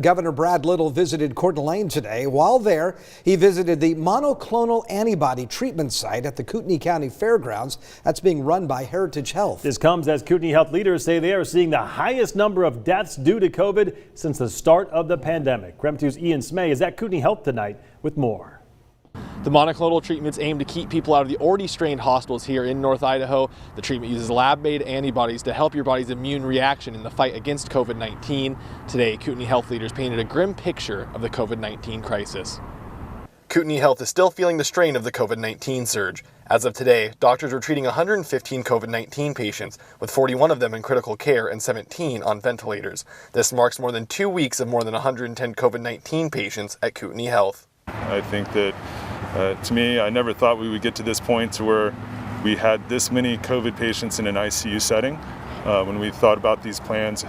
Governor Brad Little visited Kootenai today. While there, he visited the monoclonal antibody treatment site at the Kootenai County Fairgrounds that's being run by Heritage Health. This comes as Kootenai Health leaders say they are seeing the highest number of deaths due to COVID since the start of the pandemic. KREM 2's Ian Smay is at Kootenai Health tonight with more. The monoclonal treatments aim to keep people out of the already strained hospitals here in North Idaho. The treatment uses lab-made antibodies to help your body's immune reaction in the fight against COVID-19. Today, Kootenai Health leaders painted a grim picture of the COVID-19 crisis. Kootenai Health is still feeling the strain of the COVID-19 surge. As of today, doctors are treating 115 COVID-19 patients, with 41 of them in critical care and 17 on ventilators. This marks more than 2 weeks of more than 110 COVID-19 patients at Kootenai Health. I think that to me, I never thought we would get to this point to where we had this many COVID patients in an ICU setting when we thought about these plans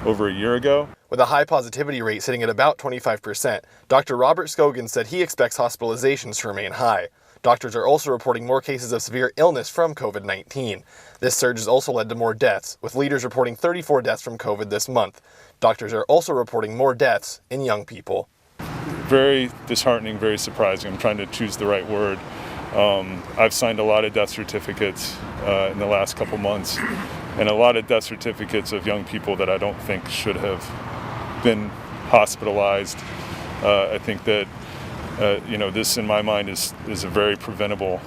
over a year ago. With a high positivity rate sitting at about 25%, Dr. Robert Scoggins said he expects hospitalizations to remain high. Doctors are also reporting more cases of severe illness from COVID-19. This surge has also led to more deaths, with leaders reporting 34 deaths from COVID this month. Doctors are also reporting more deaths in young people. Very disheartening, very surprising. I'm trying to choose the right word. I've signed a lot of death certificates in the last couple months, and a lot of death certificates of young people that I don't think should have been hospitalized. I think that this in my mind is a very preventable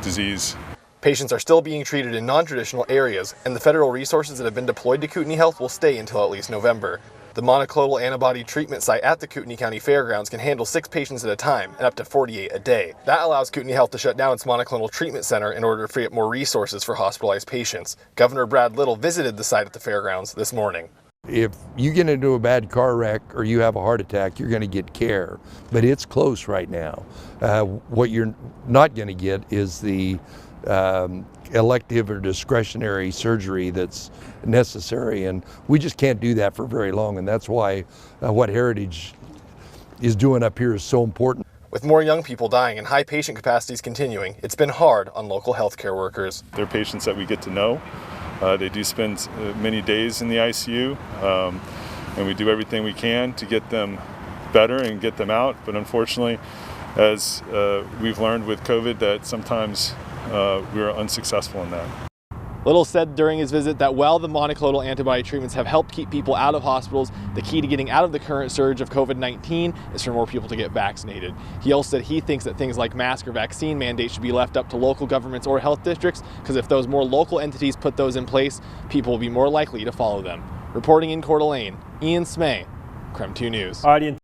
disease. Patients are still being treated in non-traditional areas, and the federal resources that have been deployed to Kootenai Health will stay until at least November. The monoclonal antibody treatment site at the Kootenai County Fairgrounds can handle 6 patients at a time and up to 48 a day. That allows Kootenai Health to shut down its monoclonal treatment center in order to free up more resources for hospitalized patients. Governor Brad Little visited the site at the fairgrounds this morning. If you get into a bad car wreck or you have a heart attack, you're going to get care, but it's close right now. What you're not going to get is the elective or discretionary surgery that's necessary, and we just can't do that for very long, and that's why what Heritage is doing up here is so important. With more young people dying and high patient capacities continuing, it's been hard on local healthcare workers. They're patients that we get to know. They do spend many days in the ICU, and we do everything we can to get them better and get them out, but unfortunately, as we've learned with COVID, that sometimes we are unsuccessful in that. Little said during his visit that while the monoclonal antibody treatments have helped keep people out of hospitals, the key to getting out of the current surge of COVID-19 is for more people to get vaccinated. He also said he thinks that things like mask or vaccine mandates should be left up to local governments or health districts, because if those more local entities put those in place, people will be more likely to follow them. Reporting in Coeur d'Alene, Ian Smay, KREM 2 News.